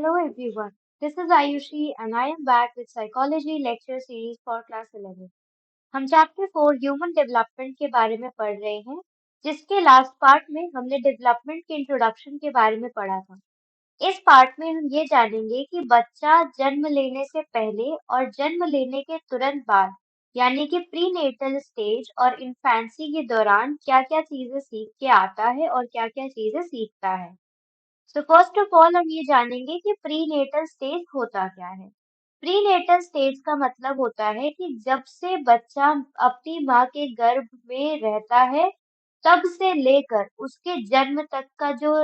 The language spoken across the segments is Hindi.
Hello everyone, this is Ayushi and I am back with Psychology lecture series for class 11. हम चैप्टर 4 ह्यूमन डेवलपमेंट के बारे में पढ़ रहे हैं, जिसके लास्ट पार्ट में हमने डेवलपमेंट के इंट्रोडक्शन के बारे में पढ़ा था। इस पार्ट में हम ये जानेंगे कि बच्चा जन्म लेने से पहले और जन्म लेने के तुरंत बाद यानी कि प्रीनेटल स्टेज और इन्फेंसी के दौरान क्या-क्या चीजें सीख के आता है और क्या-क्या चीजें सीखता है। तो फर्स्ट ऑफ ऑल हम ये जानेंगे कि प्रीनेटल स्टेज होता क्या है। प्रीनेटल स्टेज का मतलब होता है कि जब से बच्चा अपनी माँ के गर्भ में रहता है, तब से लेकर उसके जन्म तक का जो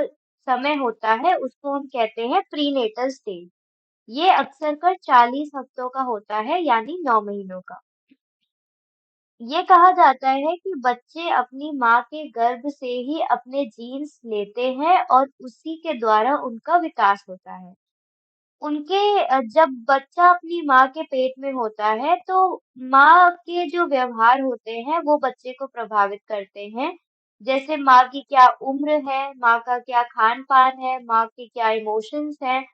समय होता है, उसको हम कहते हैं प्रीनेटल स्टेज। ये अक्सर कर 40 हफ्तों का होता है, यानी 9 महीनों का। ये कहा जाता है कि बच्चे अपनी माँ के गर्भ से ही अपने जीन्स लेते हैं और उसी के द्वारा उनका विकास होता है। जब बच्चा अपनी माँ के पेट में होता है, तो माँ के जो व्यवहार होते हैं, वो बच्चे को प्रभावित करते हैं। जैसे माँ की क्या उम्र है, माँ का क्या खान-पान है, माँ के क्या इमोशंस हैं,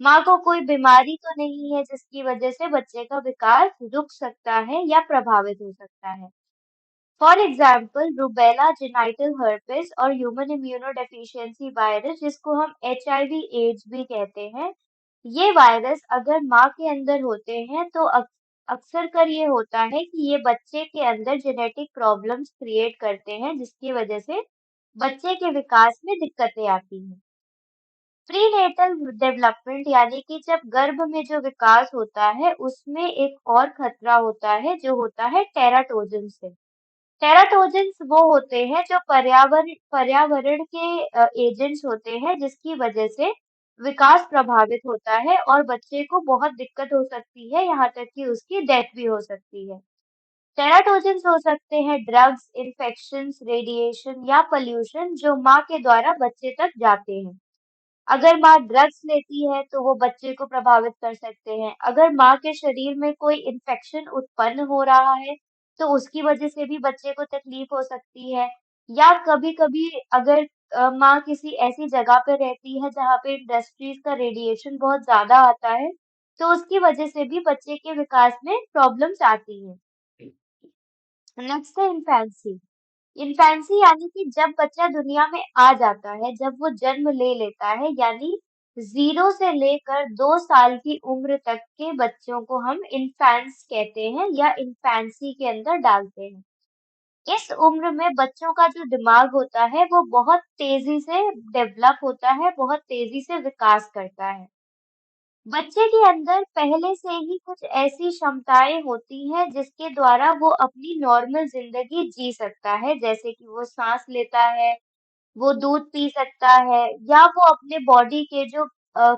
माँ को कोई बीमारी तो नहीं है जिसकी वजह से बच्चे का विकास रुक सकता है या प्रभावित हो सकता है। For example rubella genital herpes और ह्यूमन इम्यूनोडेफिशिएंसी वायरस जिसको हम एचआईवी एड्स भी कहते हैं, ये वायरस अगर माँ के अंदर होते हैं तो अक्सर कर ये होता है कि ये बच्चे के अंदर जेनेटिक प्रॉब्लम्स क्रिएट करते हैं जिसकी वजह से बच्चे के विकास में दिक्कतें आती हैं। प्रीनेटल डेवलपमेंट यानी कि जब गर्भ में जो विकास होता है उसमें एक और खतरा होता है जो होता है टेराटोजन से। टेराटोजेंस वो होते हैं जो पर्यावरण के एजेंट्स होते हैं जिसकी वजह से विकास प्रभावित होता है और बच्चे को बहुत दिक्कत हो सकती है, यहाँ तक कि उसकी डेथ भी हो सकती है। टेराटोजेंस हो सकते हैं ड्रग्स, इन्फेक्शंस, रेडिएशन या पोल्यूशन जो माँ के द्वारा बच्चे तक जाते हैं। अगर माँ ड्रग्स लेती है तो वो बच्चे को प्रभावित कर सकते हैं। अगर माँ के शरीर में कोई इन्फेक्शन उत्पन्न हो रहा है तो उसकी वजह से भी बच्चे को तकलीफ हो सकती है। या कभी-कभी अगर माँ किसी ऐसी जगह पे रहती है जहाँ पे इंडस्ट्रीज का रेडिएशन बहुत ज्यादा आता है तो उसकी वजह से भी बच्चे के विकास में प्रॉब्लम्स आती हैं। नेक्स्ट है इन्फेंसी। इन्फेंसी यानी कि जब बच्चा दुनिया में आ जाता है, जब वो जन्म ले लेता है, यानी 0 से लेकर 2 साल की उम्र तक के बच्चों को हम इन्फेंट्स कहते हैं या इन्फेंसी के अंदर डालते हैं। इस उम्र में बच्चों का जो दिमाग होता है, वो बहुत तेजी से डेवलप होता है, बहुत तेजी से विकास करता है। बच्चे के अंदर पहले से ही कुछ ऐसी क्षमताएं होती हैं जिसके द्वारा वो अपनी नॉर्मल जिंदगी जी सकता है, जैसे कि वो सांस लेता है, वो दूध पी सकता है या वो अपने बॉडी के जो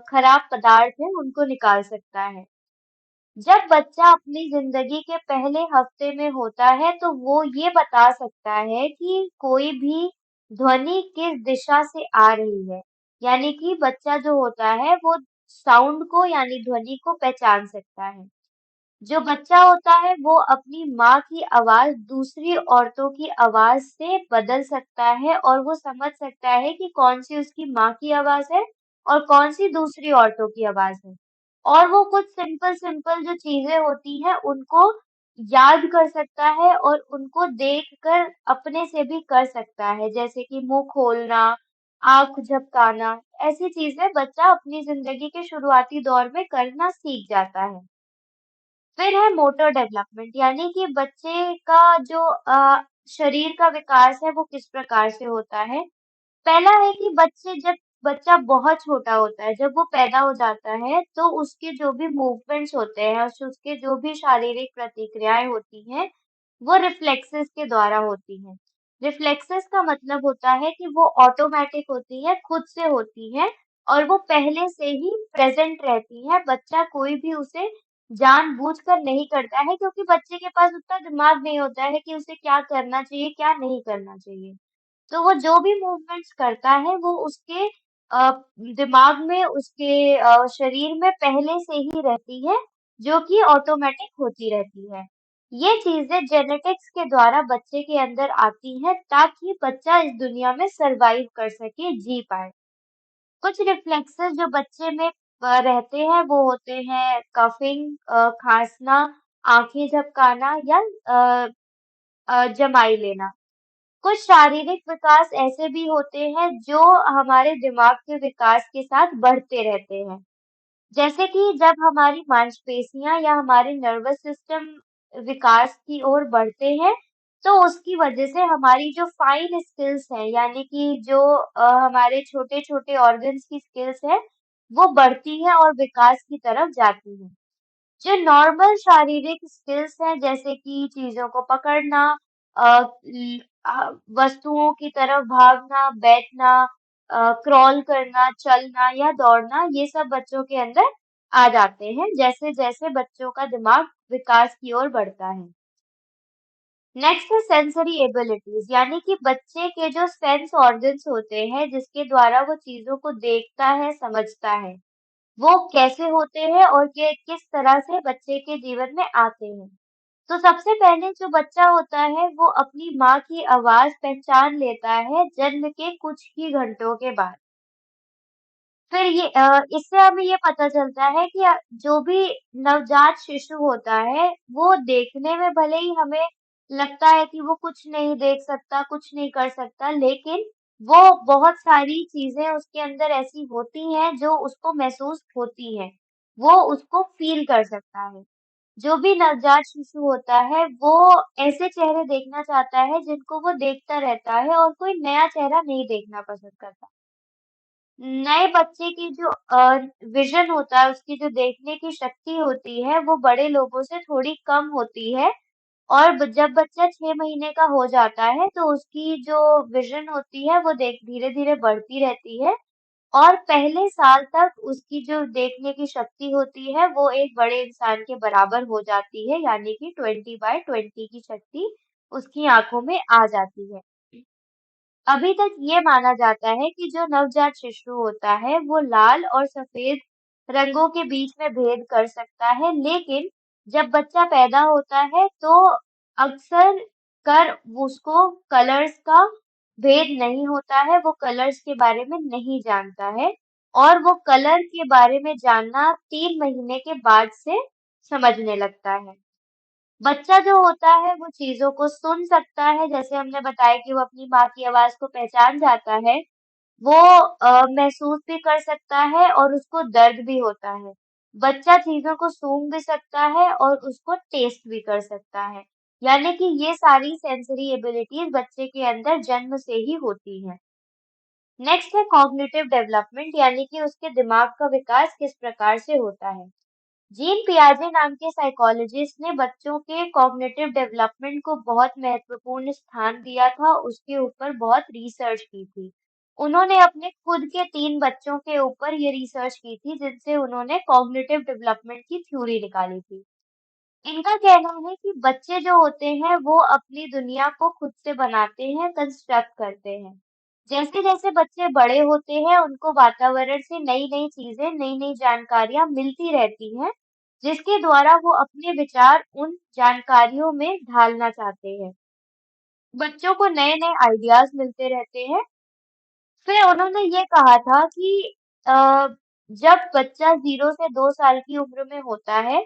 खराब पदार्थ हैं उनको निकाल सकता है। जब बच्चा अपनी जिंदगी के पहले हफ्ते में होता है तो वो ये बता सकता है कि कोई भी ध्वनि किस दिशा से आ रही है। यानी कि बच्चा जो होता है वो साउंड को यानी ध्वनि को पहचान सकता है। जो बच्चा होता है वो अपनी माँ की आवाज दूसरी औरतों की आवाज से बदल सकता है और वो समझ सकता है कि कौन सी उसकी माँ की आवाज है और कौन सी दूसरी औरतों की आवाज है। और वो कुछ सिंपल सिंपल जो चीजें होती हैं उनको याद कर सकता है और उनको देखकर अपने से भी कर सकता है, जैसे कि मुंह खोलना, आंख झपकाना, ऐसी चीजें बच्चा अपनी जिंदगी के शुरुआती दौर में करना सीख जाता है। फिर है मोटर डेवलपमेंट यानी कि बच्चे का जो शरीर का विकास है वो किस प्रकार से होता है। पहला है कि बच्चे जब बच्चा बहुत छोटा होता है, जब वो पैदा हो जाता है तो उसके जो भी मूवमेंट्स होते हैं और उसके जो भी शारीरिक प्रतिक्रियाएं होती हैं वो रिफ्लेक्सेस के द्वारा होती हैं। रिफ्लेक्सेस का मतलब होता है कि वो ऑटोमेटिक होती है, खुद से होती है और वो पहले से ही प्रेजेंट रहती है। बच्चा कोई भी उसे जानबूझकर नहीं करता है क्योंकि बच्चे के पास उतना दिमाग नहीं होता है कि उसे क्या करना चाहिए, क्या नहीं करना चाहिए। तो वो जो भी मूवमेंट्स करता है वो उसके अ, दिमाग में उसके शरीर में पहले से ही रहती है जो कि ऑटोमेटिक होती रहती है। ये चीजें जेनेटिक्स के द्वारा बच्चे के अंदर आती हैं ताकि बच्चा इस दुनिया में सरवाइव कर सके, जी पाए। कुछ रिफ्लेक्सेस जो बच्चे में रहते हैं वो होते हैं कफिंग, खांसना, आंखें झपकाना या जमाई लेना। कुछ शारीरिक विकास ऐसे भी होते हैं जो हमारे दिमाग के विकास के साथ बढ़ते रहते हैं। जैसे कि जब हमारी मांसपेशियां या हमारे नर्वस सिस्टम विकास की ओर बढ़ते हैं, तो उसकी वजह से हमारी जो फाइन स्किल्स हैं, यानी कि जो हमारे छोटे-छोटे ऑर्गन्स की स्किल्स है, वो बढ़ती है और विकास की तरफ जाती है। जो नॉर्मल शारीरिक स्किल्स हैं, जैसे कि चीजों को पकड़ना, वस्तुओं की तरफ भागना, बैठना, क्रॉल करना, चलना या दौड़ना, ये सब बच्चों के अंदर आ जाते हैं जैसे जैसे बच्चों का दिमाग विकास की ओर बढ़ता है। नेक्स्ट है सेंसरी एबिलिटीज, यानी कि बच्चे के जो सेंस ऑर्गन्स होते हैं जिसके द्वारा वो चीजों को देखता है, समझता है, वो कैसे होते हैं और ये किस तरह से बच्चे के जीवन में आते हैं। तो सबसे पहले जो बच्चा होता है वो अपनी माँ की आवाज पहचान लेता है जन्म के कुछ ही घंटों के बाद। फिर इससे हमें ये पता चलता है कि जो भी नवजात शिशु होता है, वो देखने में भले ही हमें लगता है कि वो कुछ नहीं देख सकता, कुछ नहीं कर सकता, लेकिन वो बहुत सारी चीजें उसके अंदर ऐसी होती हैं जो उसको महसूस होती हैं। वो उसको फील कर सकता है। जो भी नवजात शिशु होता है, वो ऐसे चेहरे देखना चाहता है जिनको वो देखता रहता है और कोई नया चेहरा नहीं देखना पसंद करता। नए बच्चे की जो विज़न होता है, उसकी जो देखने की शक्ति होती है, वो बड़े लोगों से थोड़ी कम होती है और जब बच्चा 6 महीने का हो जाता है, तो उसकी जो विज़न होती है, वो धीरे-धीरे बढ़ती रहती है और पहले साल तक उसकी जो देखने की शक्ति होती है, वो एक बड़े इंसान के बराबर हो जाती है, यानी कि 20/20 की शक्ति उसकी आँखों में आ जाती है। अभी तक ये माना जाता है कि जो नवजात शिशु होता है, वो लाल और सफेद रंगों के बीच में भेद कर सकता है, लेकिन जब बच्चा पैदा होता है, तो अक्सर उसको कलर्स का भेद नहीं होता है, वो कलर्स के बारे में नहीं जानता है और वो कलर के बारे में जानना 3 महीने के बाद से समझने लगता है। बच्चा जो होता है वो चीज़ों को सुन सकता है, जैसे हमने बताया कि वो अपनी माँ की आवाज़ को पहचान जाता है। वो महसूस भी कर सकता है और उसको दर्द भी होता है। बच्चा चीज़ों को सूंघ भी सकता है और उसको टेस्ट भी कर सकता है। यानी कि ये सारी सेंसरी एबिलिटीज़ बच्चे के अंदर जन्म से ही होती हैं। नेक्स्ट है कॉग्निटिव डेवलपमेंट, यानी कि उसके दिमाग का विकास किस प्रकार से होता है। जीन पियाजे नाम के साइकोलॉजिस्ट ने बच्चों के कॉग्निटिव डेवलपमेंट को बहुत महत्वपूर्ण स्थान दिया था, उसके ऊपर बहुत रिसर्च की थी। उन्होंने अपने खुद के 3 बच्चों के ऊपर ये रिसर्च की थी, जिनसे उन्होंने कॉग्निटिव डेवलपमेंट की थ्योरी निकाली थी। इनका कहना है कि बच्चे जो होते हैं वो अपनी दुनिया को खुद से बनाते हैं, कंस्ट्रक्ट करते हैं। जैसे-जैसे बच्चे बड़े होते हैं, उनको वातावरण से नई-नई चीज़ें, नई-नई जानकारियाँ मिलती रहती हैं, जिसके द्वारा वो अपने विचार उन जानकारियों में ढालना चाहते हैं। बच्चों को नए-नए आइडियाज़ मिलते रहते हैं। फिर उन्होंने ये कहा था कि अ, जब बच्चा 0 से 2 साल की उम्र में होता है,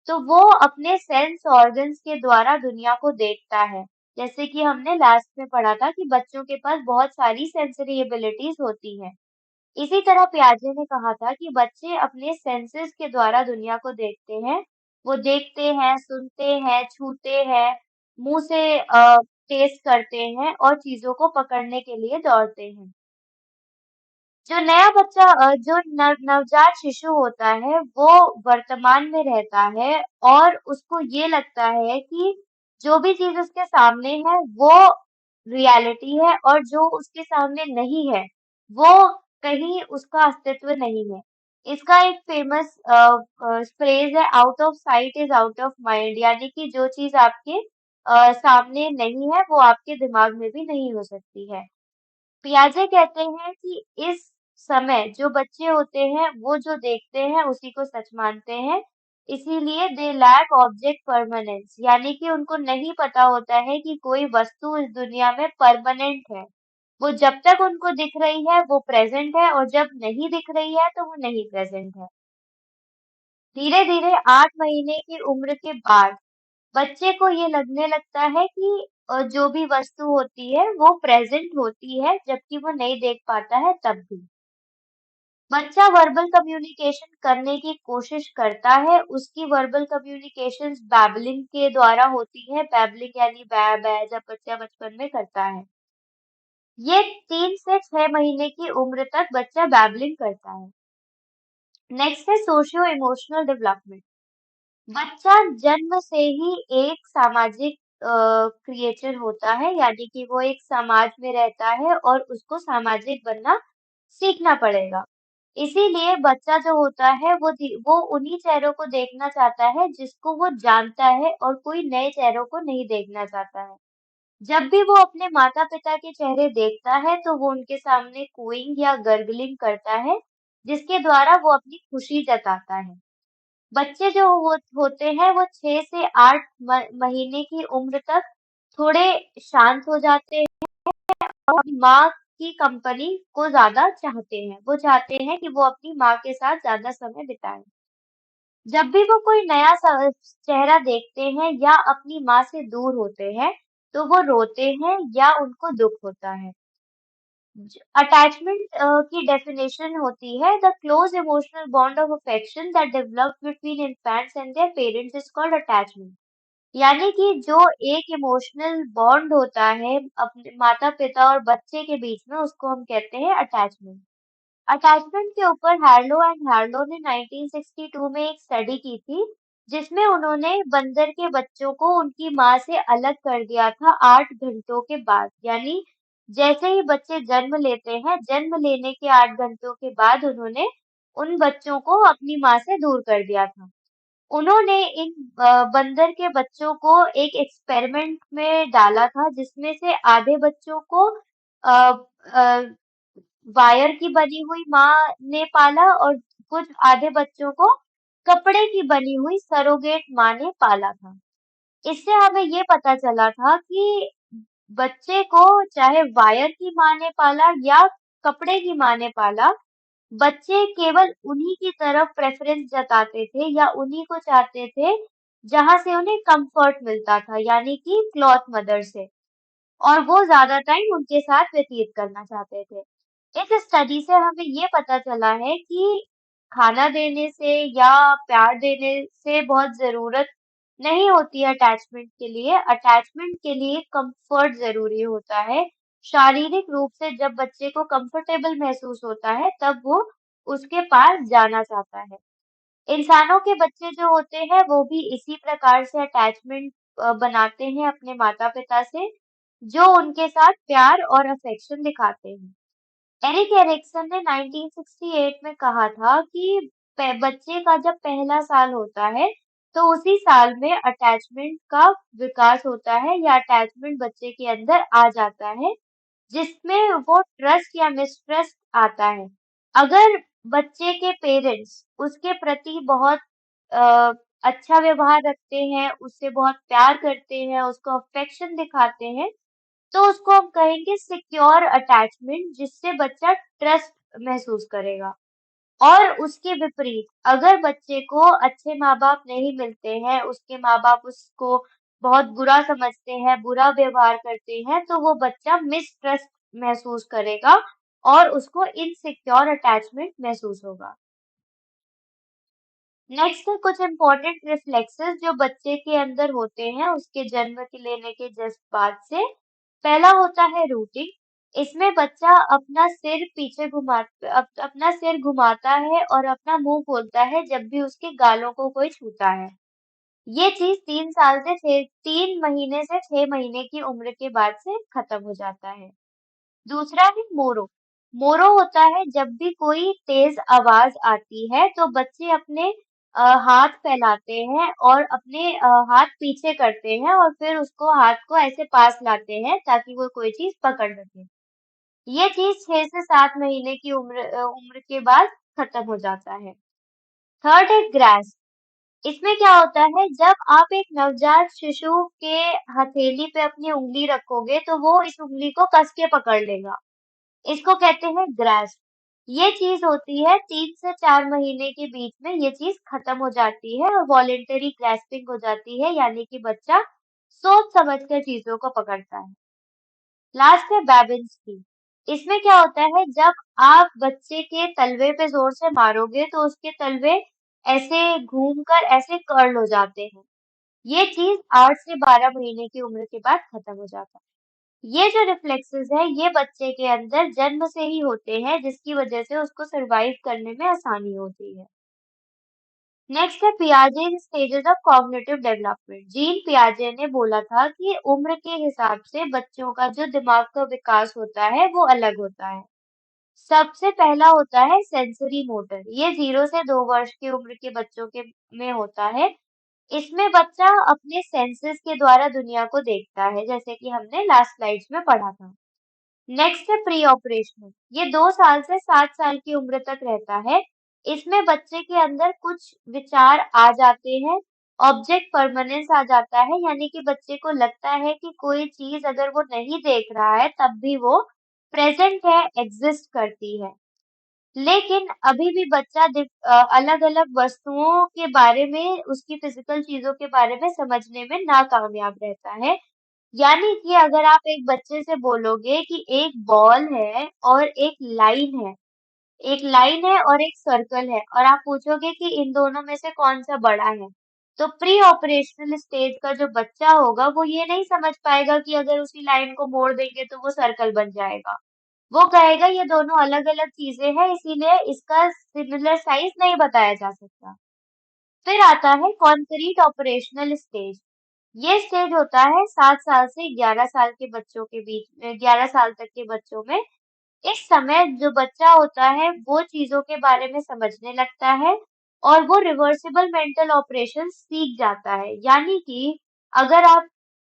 तो वो अपने सेंस ऑर्गन्स के द्वारा दुनिया को देखता है। जैसे कि हमने लास्ट में पढ़ा था कि बच्चों के पास बहुत सारी सेंसरी एबिलिटीज़ होती हैं। इसी तरह पियाजे ने कहा था कि बच्चे अपने सेंसेस के द्वारा दुनिया को देखते हैं। वो देखते हैं, सुनते हैं, छूते हैं, मुँह से टेस्ट करते हैं और चीज़ों को पकड़ने के लिए दौड़ते हैं। जो नया बच्चा जो नवजात शिशु होता है, वो वर्तमान में रहता है और उसको ये लगता है कि जो भी चीज़ उसके सामने है, वो रियलिटी है और जो उसके सामने नहीं है, वो कहीं उसका अस्तित्व नहीं है। इसका एक फेमस फ्रेज़ है, out of site is out of mind, यानी कि जो चीज़ आपके सामने नहीं है, वो आपके दिमाग में भी नहीं हो सकती है। पियाजे कहते हैं कि इस समय जो बच्चे होते हैं, वो जो देखते हैं उसी को सच मानते हैं। इसीलिए दे लैक ऑब्जेक्ट परमानेंस, यानी कि उनको नहीं पता होता है कि कोई वस्तु इस दुनिया में परमानेंट है। वो जब तक उनको दिख रही है, वो प्रेज़ेंट है और जब नहीं दिख रही है, तो वो नहीं प्रेज़ेंट है। धीरे धीरे 8 महीने की उम्र के बाद बच्चे को ये लगने लगता है कि जो भी वस्तु होती है वो प्रेजेंट होती है जबकि वो नहीं देख पाता है तब भी। बच्चा वर्बल कम्युनिकेशन करने की कोशिश करता है, उसकी वर्बल कम्युनिकेशंस बैबलिंग के द्वारा होती है। बैबलिंग यानी बै बै जब बच्चा बचपन में करता है। ये 3 से 6 महीने की उम्र तक बच्चा बैबलिंग करता है। नेक्स्ट है सोशियो इमोशनल डेवलपमेंट। बच्चा जन्म से ही एक सामाजिक क्रिएचर होता है, यानी कि वो एक समाज में रहता है और उसको सामाजिक बनना सीखना पड़ेगा। इसीलिए बच्चा जो होता है वो उन्हीं चेहरों को देखना चाहता है जिसको वो जानता है और कोई नए चेहरों को नहीं देखना चाहता है। जब भी वो अपने माता-पिता के चेहरे देखता है तो वो उनके सामने कूइंग या गर्गलिंग करता है, जिसके द्वारा वो अपनी खुशी जताता है। बच्चे जो होते हैं वो 6 से 8 महीने की उम्र तक थोड़े शांत हो जाते हैं और अपनी माँ की कंपनी को ज़्यादा चाहते हैं। वो चाहते हैं कि वो अपनी माँ के साथ ज़्यादा समय बिताएँ। जब भी वो कोई नया चेहरा देखते हैं या अपनी माँ से दूर होते हैं, तो वो रोते हैं या उनको दुःख होता है। अटैचमेंट की डेफिनेशन होती है the close emotional bond of affection that develops between infants and their parents is called attachment. यानी कि जो एक इमोशनल बॉन्ड होता है अपने माता-पिता और बच्चे के बीच में उसको हम कहते हैं अटैचमेंट। अटैचमेंट के ऊपर हार्लो एंड हार्लो ने 1962 में एक स्टडी की थी जिसमें उन्होंने बंदर के बच्चों को उनकी माँ से अलग कर दिया था 8 घंटों के बाद। यानी जैसे ही बच्चे जन्म लेते हैं, जन्म लेने के 8 घंटों के बाद उन्होंने उन बच्चों को अपनी माँ से दूर कर दिया था। उन्होंने इन बंदर के बच्चों को एक एक्सपेरिमेंट में डाला था जिसमें से आधे बच्चों को अ, अ, वायर की बनी हुई माँ ने पाला और कुछ आधे बच्चों को कपड़े की बनी हुई सरोगेट माँ ने पाला था। इससे हमें ये पता चला था कि बच्चे को चाहे वायर की माँ ने पाला या कपड़े की माँ ने पाला, बच्चे केवल उन्हीं की तरफ प्रेफ़रेंस जताते थे या उन्हीं को चाहते थे, जहाँ से उन्हें कम्फ़र्ट मिलता था, यानी कि क्लॉथ मदर से। और वो ज़्यादा टाइम उनके साथ व्यतीत करना चाहते थे। इस स्टडी से हमें ये पता चला है कि खाना देने से या प्यार देने से बहुत ज़रूरत नहीं होती है अटैचमेंट के लिए। अटैचमेंट के लिए कम्फ़र्ट ज़रूरी होता है। शारीरिक रूप से जब बच्चे को कम्फ़र्टेबल महसूस होता है, तब वो उसके पास जाना चाहता है। इंसानों के बच्चे जो होते हैं वो भी इसी प्रकार से अटैचमेंट बनाते हैं अपने माता-पिता से, जो उनके साथ प्यार और अफ़ेक्शन दिखाते हैं। एरिक एरिक्सन ने 1968 में कहा था कि बच्चे का जब पहला साल होता है, तो उसी साल में अटैचमेंट का विकास होता है या अटैचमेंट बच्चे के अंदर आ जाता है, जिसमें वो ट्रस्ट या मिसट्रस्ट आता है। अगर बच्चे के पेरेंट्स उसके प्रति बहुत अ, अच्छा व्यवहार रखते हैं, उससे बहुत प्यार करते हैं, उसको अफ़ेक्शन दिखाते हैं, तो उसको हम कहेंगे सिक्योर अटैचमेंट जिससे बच्चा ट्रस्ट महसूस करेगा। और उसके विपरीत अगर बच्चे को अच्छे माँ-बाप नहीं मिलते हैं, उसके माँ-बाप उसको बहुत बुरा समझते हैं, बुरा व्यवहार करते हैं, तो वो बच्चा मिसट्रस्ट महसूस करेगा और उसको इनसिक्योर अटैचमेंट महसूस होगा। नेक्स्ट है कुछ इम्पोर्टेंट रिफ्लेक्सेस जो बच्चे के अंदर होते हैं उसके जन्म के लेने के जस्ट बाद से। पहला होता है रूटिंग। इसमें बच्चा अपना सिर पीछे अपना सिर घुमाता है और अपना मुंह खोलता है जब भी उसके गालों को कोई छूता है। ये चीज 3 महीने से 6 महीने की उम्र के बाद से खत्म हो जाता है। दूसरा है मोरो। मोरो होता है जब भी कोई तेज आवाज आती है तो बच्चे अपने हाथ फैलाते हैं और अपने हाथ पीछे करते हैं और फिर उसको हाथ को ऐसे पास लाते हैं ताकि वो कोई चीज पकड़ सके। ये चीज 6 से 7 महीने की उम्र के बाद खत्म हो जाता है। थर्ड है ग्रास। इसमें क्या होता है जब आप एक नवजात शिशु के हथेली पे अपनी उंगली रखोगे तो वो इस उंगली को कस के पकड़ लेगा। इसको कहते हैं ग्रास्प। ये चीज होती है 3 से 4 महीने के बीच में ये चीज खत्म हो जाती है और वॉलेंटरी ग्रास्पिंग हो जाती है, यानी कि बच्चा सोच समझ कर चीजों को पकड़ता है। लास्ट है बेबिन्स की। इसमें क्या होता है, जब आप बच्चे के तलवे पे जोर से मारोगे तो उसके तलवे ऐसे घूमकर ऐसे कर्ल हो जाते हैं। ये चीज 8 से 12 महीने की उम्र के बाद खत्म हो जाता है। ये जो रिफ्लेक्सेस है ये बच्चे के अंदर जन्म से ही होते हैं, जिसकी वजह से उसको सरवाइव करने में आसानी होती है। नेक्स्ट है पियाजे stages of cognitive development. Jean पियाजे ने बोला था कि उम्र के हिसाब से बच्चों का जो दिमाग का विकास होता है वो अलग होता है। सबसे पहला होता है सेंसरी मोटर। ये 0 से 2 वर्ष की उम्र के बच्चों के में होता है। इसमें बच्चा अपने सेंसेस के द्वारा दुनिया को देखता है, जैसे कि हमने लास्ट स्लाइड्स में पढ़ा था। नेक्स्ट है प्री ऑपरेशनल। ये 2 साल से 7 साल की उम्र तक रहता है। इसमें बच्चे के अंदर कुछ विचार आ जाते हैं, ऑब्जेक्ट परमानेंस आ जाता है, यानी कि बच्चे को लगता है कि कोई चीज अगर वो नहीं देख रहा है तब भी वो प्रेजेंट है, एग्जिस्ट करती है। लेकिन अभी भी बच्चा अलग-अलग वस्तुओं के बारे में, उसकी फिजिकल चीजों के बारे में समझने में नाकामयाब रहता है। यानी कि अगर आप एक बच्चे से बोलोगे कि एक बॉल है और एक लाइन है और एक सर्कल है, और आप पूछोगे कि इन दोनों में से कौन सा बड़ा है, तो प्री ऑपरेशनल स्टेज का जो बच्चा होगा वो ये नहीं समझ पाएगा कि अगर उसी लाइन को मोड़ देंगे तो वो सर्कल बन जाएगा। वो कहेगा ये दोनों अलग-अलग चीजें हैं, इसीलिए इसका सिमिलर साइज नहीं बताया जा सकता। फिर आता है कॉन्क्रीट ऑपरेशनल स्टेज। ये स्टेज होता है 7 साल से 11 साल के बच्चों के बीच में, 11 साल तक के बच्चों में। इस समय जो बच्चा होता है वो चीजों के बारे में समझने लगता है और वो रिवर्सिबल मेंटल ऑपरेशन सीख जाता है। यानी कि अगर आप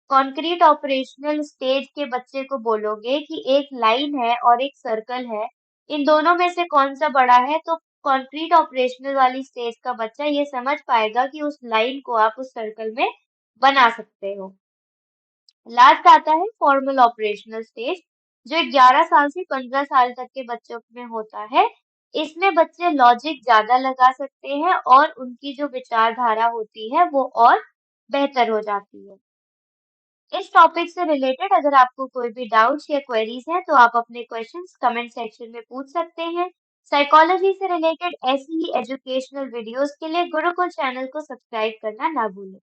कॉन्क्रीट ऑपरेशनल स्टेज के बच्चे को बोलोगे कि एक लाइन है और एक सर्कल है, इन दोनों में से कौन सा बड़ा है, तो कॉन्क्रीट ऑपरेशनल वाली स्टेज का बच्चा ये समझ पाएगा कि उस लाइन को आप उस सर्कल में बना सकते हो। लास्ट आता है फॉर्मल ऑपरेशनल स्टेज, जो 11 साल से 15 साल तक के बच्चों में होता है। इसमें बच्चे लॉजिक ज्यादा लगा सकते हैं और उनकी जो विचारधारा होती है वो और बेहतर हो जाती है। इस टॉपिक से रिलेटेड अगर आपको कोई भी डाउट्स या क्वेरीज हैं तो आप अपने क्वेश्चंस कमेंट सेक्शन में पूछ सकते हैं। साइकोलॉजी से रिलेटेड ऐसी ही एजुकेशनल वीडियोस के लिए गुरुकुल चैनल को सब्सक्राइब करना ना भूलें।